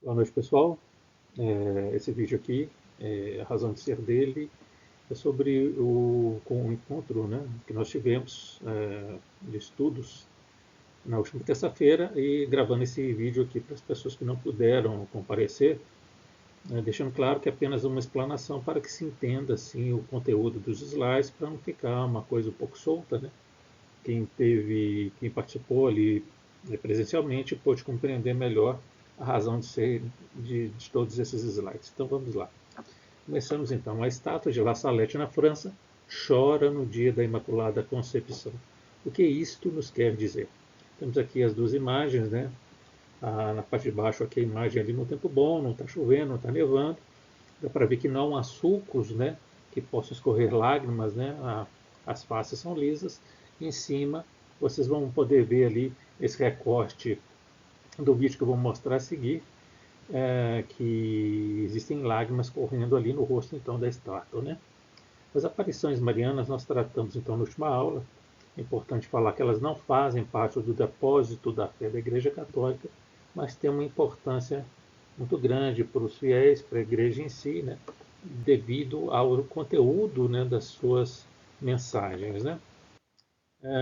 Boa noite, pessoal. Esse vídeo aqui, a razão de ser dele é sobre com o encontro, né, que nós tivemos de estudos na última terça-feira, e gravando esse vídeo aqui para as pessoas que não puderam comparecer, deixando claro que é apenas uma explanação para que se entenda assim, o conteúdo dos slides, para não ficar uma coisa um pouco solta, né? Quem participou ali presencialmente pôde compreender melhor a razão de ser de todos esses slides. Então vamos lá. Começamos então. A estátua de La Salette, na França, chora no dia da Imaculada Concepção. O que isto nos quer dizer? Temos aqui as duas imagens, né? Na parte de baixo aqui a imagem ali no tempo bom, não está chovendo, não está nevando. Dá para ver que não há sulcos, né? Que possam escorrer lágrimas, né? As faces são lisas. Em cima vocês vão poder ver ali esse recorte do vídeo que eu vou mostrar a seguir, que existem lágrimas correndo ali no rosto então da estátua, né? As aparições marianas nós tratamos então na última aula. É importante falar que elas não fazem parte do depósito da fé da Igreja Católica, mas têm uma importância muito grande para os fiéis, para a Igreja em si, né? Devido ao conteúdo, né, das suas mensagens, né?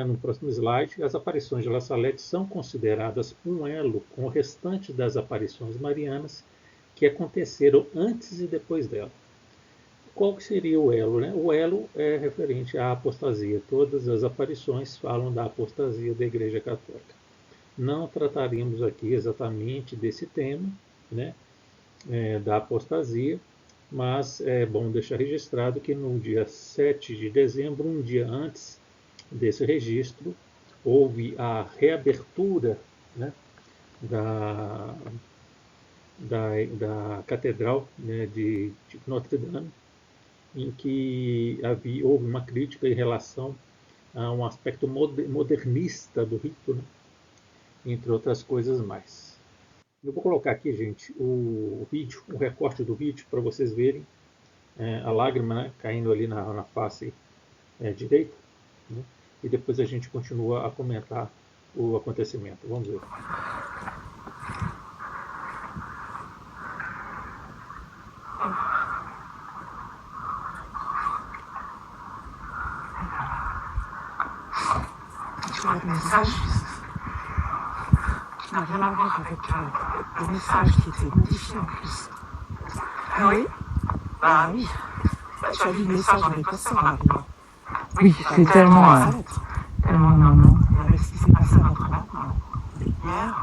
No próximo slide, as aparições de La Salette são consideradas um elo com o restante das aparições marianas que aconteceram antes e depois dela. Qual que seria o elo, né? O elo é referente à apostasia. Todas as aparições falam da apostasia da Igreja Católica. Não trataremos aqui exatamente desse tema, né, da apostasia, mas é bom deixar registrado que no dia 7 de dezembro, um dia antes desse registro, houve a reabertura, né, da Catedral, né, de Notre Dame, em que houve uma crítica em relação a um aspecto modernista do rito, né, entre outras coisas mais. Eu vou colocar aqui, gente, o vídeo, o recorte do vídeo, para vocês verem a lágrima, né, caindo ali na face direita, né, e depois a gente continua a comentar o acontecimento. Vamos ver. Le message qui n'a rien à voir avec le message qui était modifié en plus. Ah oui? Bah oui. Tu as lu le message dans les passeurs, Marina. Oui, c'est tellement... non. Et avec ce qui s'est passé à Notre-Dame, hier...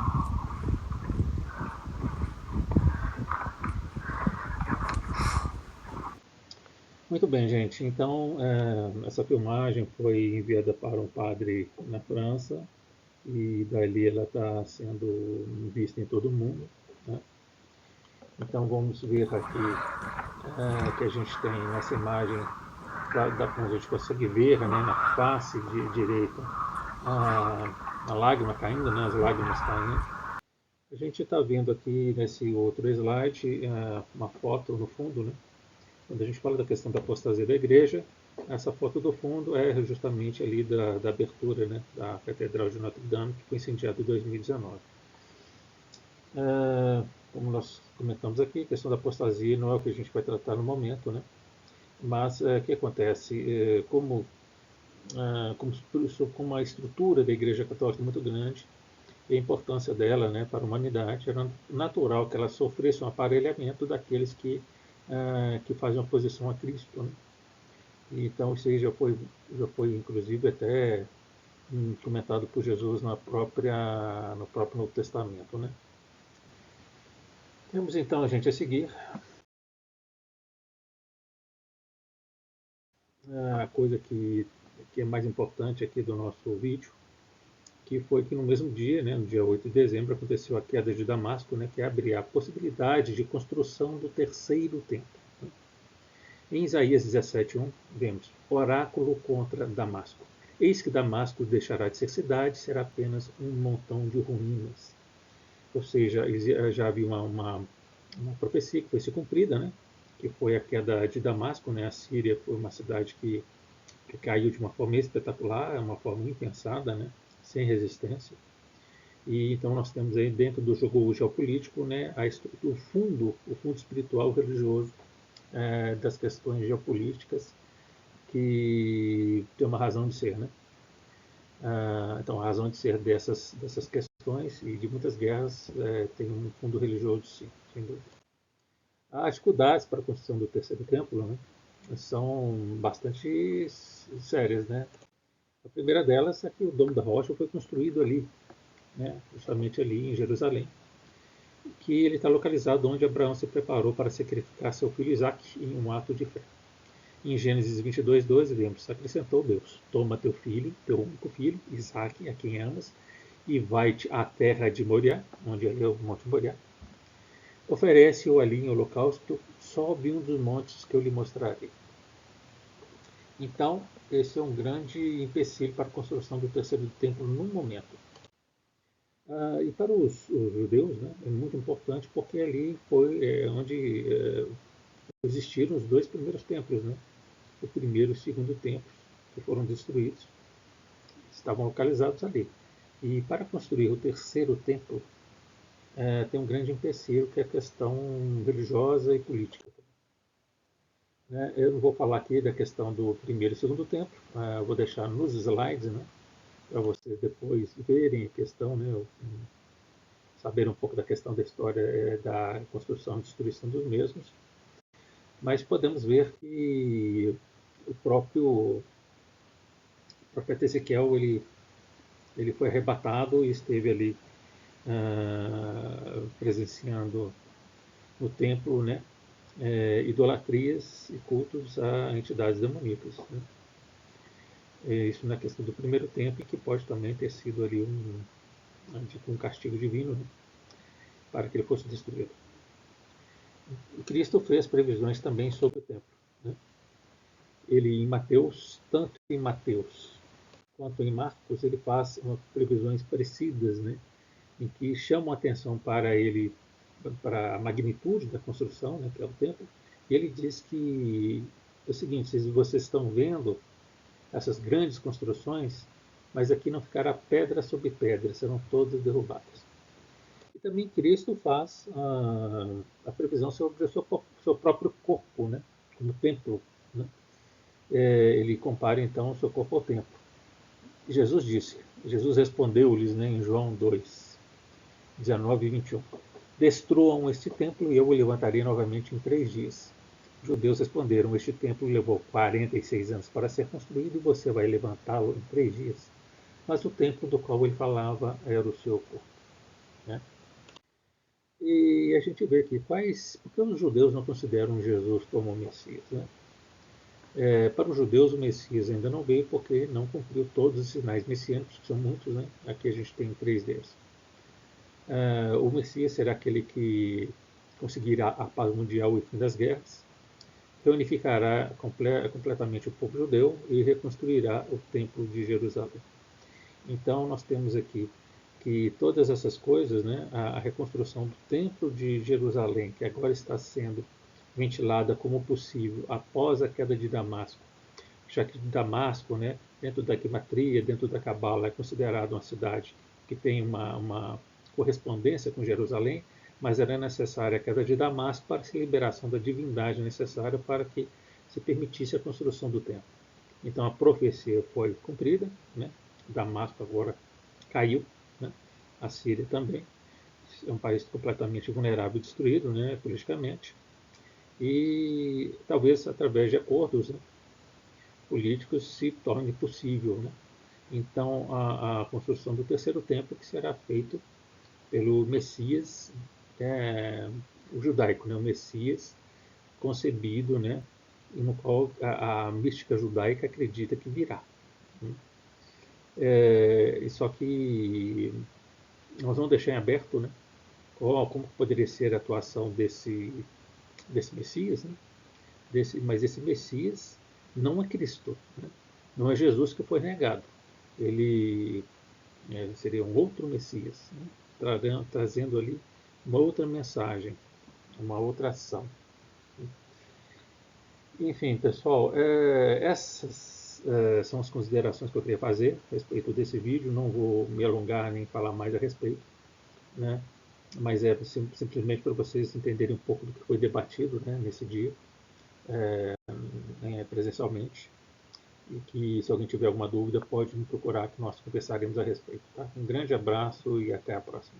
Muito bem, gente. Então, essa filmagem foi enviada para um padre na França e dali ela está sendo vista em todo o mundo, né? Então, vamos ver aqui que a gente tem nessa imagem, a gente consegue ver, né, na face direita a lágrima caindo, né, as lágrimas caindo. A gente está vendo aqui nesse outro slide uma foto no fundo, né? Quando a gente fala da questão da apostasia da igreja, essa foto do fundo é justamente ali da abertura, né, da Catedral de Notre Dame, que foi incendiada em 2019. Como nós comentamos aqui, a questão da apostasia não é o que a gente vai tratar no momento, né? Mas o que acontece? Como a estrutura da Igreja Católica é muito grande, e a importância dela, né, para a humanidade, era natural que ela sofresse um aparelhamento daqueles que fazem oposição a Cristo, né? Então isso aí já foi inclusive até comentado por Jesus no próprio Novo Testamento, né? Temos então, a gente, a seguir a coisa que é mais importante aqui do nosso vídeo, que foi que no mesmo dia, né, no dia 8 de dezembro, aconteceu a queda de Damasco, né, que abre a possibilidade de construção do terceiro templo. Em Isaías 17:1, vemos: oráculo contra Damasco. Eis que Damasco deixará de ser cidade, será apenas um montão de ruínas. Ou seja, já havia uma profecia que foi se cumprida, né, que foi a queda de Damasco, né? A Síria foi uma cidade que caiu de uma forma espetacular, uma forma impensada, né, sem resistência. E então nós temos aí dentro do jogo geopolítico, né, o fundo espiritual religioso das questões geopolíticas, que tem uma razão de ser, né? Então a razão de ser dessas questões e de muitas guerras tem um fundo religioso, sim, sem dúvida. As dificuldades para a construção do terceiro templo, né, são bastante sérias, né? A primeira delas é que o Domo da Rocha foi construído ali, né, justamente ali em Jerusalém, que ele está localizado onde Abraão se preparou para sacrificar seu filho Isaque em um ato de fé. Em Gênesis 22:12, vemos: acrescentou Deus: toma teu filho, teu único filho, Isaque, a quem amas, e vai-te à terra de Moriá, onde é o Monte Moriá. Oferece-o ali em holocausto, sobe um dos montes que eu lhe mostrarei. Então, esse é um grande empecilho para a construção do terceiro templo no momento. E para os judeus, né, é muito importante porque ali foi onde existiram os dois primeiros templos, né, o primeiro e o segundo templos, que foram destruídos, estavam localizados ali. E para construir o terceiro templo, tem um grande empecilho, que é a questão religiosa e política. Eu não vou falar aqui da questão do primeiro e segundo templo, eu vou deixar nos slides, né, para vocês depois verem a questão, né, saber um pouco da questão da história da construção e destruição dos mesmos. Mas podemos ver que o próprio profeta Ezequiel ele foi arrebatado e esteve ali presenciando no templo, né, idolatrias e cultos a entidades demoníacas, né. Isso na questão do primeiro templo, que pode também ter sido ali um castigo divino, né, para que ele fosse destruído. O Cristo fez previsões também sobre o templo, né. Ele em Mateus, tanto em Mateus quanto em Marcos, ele faz previsões parecidas, né, em que chamam a atenção para ele, para a magnitude da construção, né, que é o templo. E ele diz que é o seguinte: vocês estão vendo essas grandes construções, mas aqui não ficará pedra sobre pedra, serão todas derrubadas. E também Cristo faz a previsão sobre o seu próprio corpo, né, como templo, né. Ele compara então o seu corpo ao templo. E Jesus respondeu-lhes, né, em João 2, 19 e 21: destruam este templo e eu o levantarei novamente em 3 dias. Os judeus responderam: este templo levou 46 anos para ser construído e você vai levantá-lo em 3 dias. Mas o templo do qual ele falava era o seu corpo, né? E a gente vê aqui porque os judeus não consideram Jesus como o Messias, né? Para os judeus, o Messias ainda não veio porque não cumpriu todos os sinais messiânicos, que são muitos, né? Aqui a gente tem 3 deles. O Messias será aquele que conseguirá a paz mundial e o fim das guerras, reunificará completamente o povo judeu e reconstruirá o templo de Jerusalém. Então nós temos aqui que todas essas coisas, né, a reconstrução do templo de Jerusalém, que agora está sendo ventilada como possível após a queda de Damasco, já que Damasco, né, dentro da Gematria, dentro da Cabala, é considerado uma cidade que tem uma correspondência com Jerusalém, mas era necessária a queda de Damasco para a liberação da divindade necessária para que se permitisse a construção do templo. Então a profecia foi cumprida, né? Damasco agora caiu, né? A Síria também é um país completamente vulnerável e destruído, né, politicamente, e talvez através de acordos, né, políticos se torne possível, né? Então a construção do terceiro templo, que será feito pelo Messias, o judaico, né, o Messias concebido, né, no qual a mística judaica acredita que virá, né? Só que nós vamos deixar em aberto, né, como poderia ser a atuação desse Messias, né? Mas esse Messias não é Cristo, né? Não é Jesus que foi negado. Ele seria um outro Messias, né? Trazendo ali uma outra mensagem, uma outra ação. Enfim, pessoal, Essas são as considerações que eu queria fazer a respeito desse vídeo. Não vou me alongar nem falar mais a respeito, né? Mas é simplesmente para vocês entenderem um pouco do que foi debatido, né, nesse dia, presencialmente. E que, se alguém tiver alguma dúvida, pode me procurar que nós conversaremos a respeito. Tá? Um grande abraço e até a próxima.